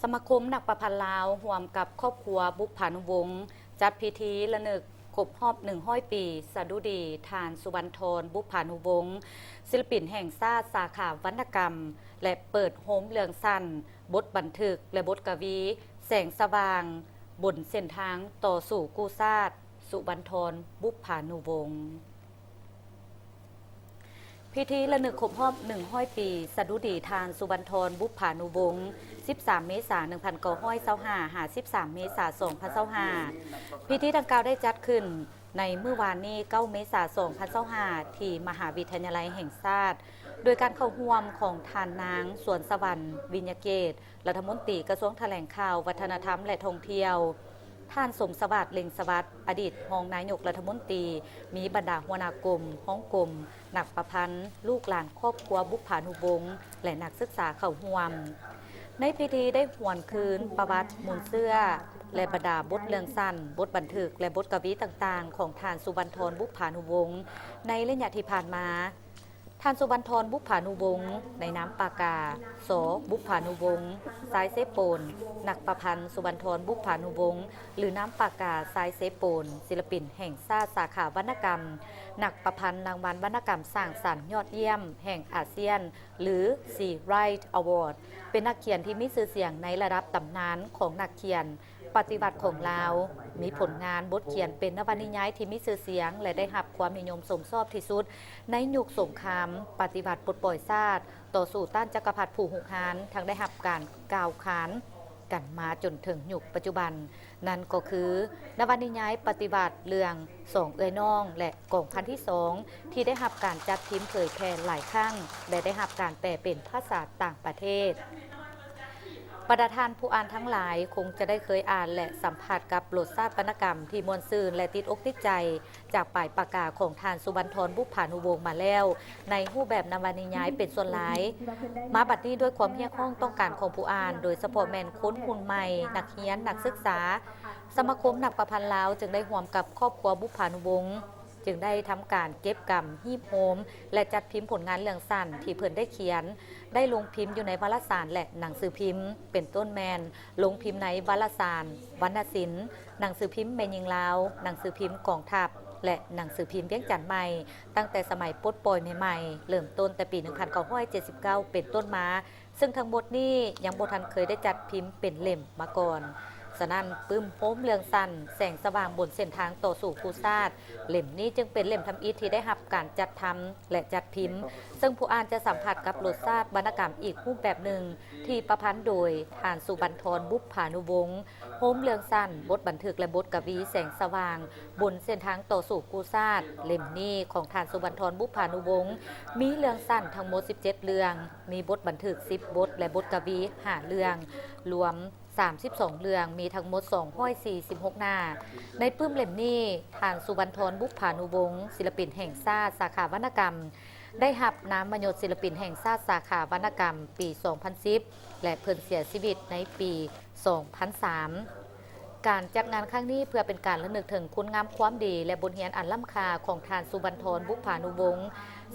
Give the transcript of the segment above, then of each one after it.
สมาคมนักประพันธ์ลาวร่วมกับครอบครัวบุพานุวงศ์จัดพิธีระลึกครบรอบ100 ปีสดุดีทานสุวรรณธรบุพานุวงศ์ศิลปินแห่งชาติสาขาวรรณกรรม และเปิดโฮมเรื่องสั้นบทบันทึกและบทกวี แสงสว่างบนเส้นทางต่อสู่กู้ชาติสุวรรณธรบุพานุวงศ์พิธีระลึกครบรอบ100 ปีสดุดีทานสุวรรณธรบุพานุวงศ์13 เมษายน 1925 13 เมษายน 2025พิธีดังกล่าวได้จัดขึ้นในเมื่อวานนี้ 9 เมษายน 2025ที่มหาวิทยาลัยแห่งชาติโดยการเข้าร่วมของทานนางสวนสวรรค์วิญญาเกตรัฐมนตรีกระทรวงแถลงข่าววัฒนธรรมและท่องเที่ยวท่านสมสวัสดิ์เล็งสวัสดิ์อดีตรองนายกรัฐมนตรีมีบรรดาหัวหน้ากรมห้องกรมนักประพันธ์ลูกหลานครอบครัวบุพานุวงศ์และนักศึกษาเข้าร่วมในพิธีได้หวนคืนประวัติมูลเสื้อและบรรดาบทเรื่องสั้นบทบันทึกและบทกวีต่างๆของท่านสุวรรณธรบุพานุวงศ์ในระยะที่ผ่านมาท่านสุวรรณธรบุพานุวงศ์ในน้ำปากาโสบุพานุวงศ์สายเซโปนนักประพันธ์สุวรรณธรบุพานุวงศ์หรือน้ำปากาสายเซโปนศิลปินแห่งชาติสาขาวรรณกรรมนักประพันธ์รางวัลวรรณกรรมสร้างสรรค์ยอดเยี่ยมแห่งอาเซียนหรือ Sea Right Award เป็นนักเขียนที่มีชื่อเสียงในระดับตำนานของนักเขียนปฏิวัติของลาวมีผลงานบทเขียนเป็นนวนิยายที่มีชื่อเสียงและได้รับความนิยมสมชอบที่สุดในยุคสงครามปฏิวัติปลดปล่อยชาติต่อสู้ต้านจักรพรรดิผู้หุกหานทั้งได้รับการกล่าวขานกันมาจนถึงยุคปัจจุบันนั่นก็คือนวนิยายปฏิวัติเรื่องสองเอ้ยน้องและกองพันที่2ที่ได้รับการจัดพิมพ์เผยแพร่หลายครั้งและได้รับการแปลเป็นภาษาต่างประเทศประธานผู้อ่านทั้งหลายคงจะได้เคยอ่านและสัมผัสกับรสชาติวรรณกรรมที่มวลซืนและติดอกติดใจจากปลายปากกาของทานสุวรรณธรบุพานุวงศ์มาแล้วในรูปแบบนวนิยายเป็นส่วนหลายมาบัดนี้ด้วยความเฮี้ยข้องต้องการของผู้อ่านโดยเฉพาะแมนค้นหุ่นใหม่นักเขียนนักศึกษาสมาคมนักประพันธ์ลาวจึงได้ร่วมกับครอบครัวบุพานุวงศ์จึงได้ทำการเก็บกำฮีบโฮมและจัดพิมพ์ผลงานเรื่องสั้นที่เพิ่นได้เขียนได้ลงพิมพ์อยู่ในวารสารและหนังสือพิมพ์เป็นต้นแมนลงพิมพ์ในวารสารวรรณศิลป์หนังสือพิมพ์แมนยิงลาวหนังสือพิมพ์กองทัพและหนังสือพิมพ์เวียงจันทน์ใหม่ตั้งแต่สมัยปลดปล่อยใหม่ๆเริ่มต้นแต่ปี 1979 เป็นต้นมาซึ่งทั้งหมดนี้ยังบ่ทันเคยได้จัดพิมพ์เป็นเล่มมาก่อนฉะนั้นปื้มโฮมเรื่องสั้นแสงสว่างบนเส้นทางต่อสู่กู้ชาติเล่มนี้จึงเป็นเล่มทำอิฐที่ได้รับการจัดทำและจัดพิมพ์ ซึ่งผู้อ่านจะสัมผัสกับรสชาติวรรณกรรมอีกรูปแบบหนึ่งที่ประพันธ์โดยทานสุวรรณธรบุพานุวงศ์โฮมเรื่องสั้นบทบันทึกและบทกวีแสงสว่างบนเส้นทางต่อสู่กู้ชาติเล่มนี้ของทานสุวรรณธรบุพานุวงศ์มีเรื่องสั้นทั้งหมด17เรื่องมีบทบันทึก10บทและบทกวี5เรื่องรวม32 เรื่องมีทั้งหมด246 หน้าในปื้มเล่มนี้ทานสุวรรณธรบุพานุวงศ์ศิลปินแห่งชาติสาขาวรรณกรรมได้รับน้ำมยศศิลปินแห่งชาติสาขาวรรณกรรมปี 2010 และเพิ่นเสียชีวิตในปี 2003 การจัดงานครั้งนี้เพื่อเป็นการระลึกถึงคุณงามความดีและบทเรียนอันล้ำค่าของทานสุวรรณธรบุพานุวงศ์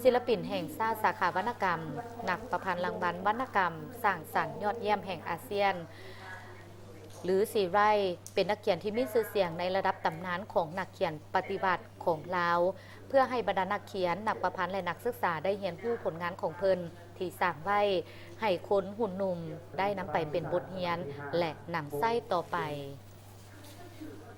ศิลปินแห่งชาติสาขาวรรณกรรมนักประพันธ์รางวัลวรรณกรรมสร้างสรรค์ยอดเยี่ยมแห่งอาเซียนหรือสีไร่เป็นนักเขียนที่มีชื่อเสียงในระดับตำนานของนักเขียนปฏิวัติของลาวเพื่อให้บรรดานักเขียนนักประพันธ์และนักศึกษาได้เรียนรู้ผลงานของเพิ่นที่สร้างไว้ให้คนหุ่นหนุ่มได้นำไปเป็นบทเรียนและนำไส้ต่อไป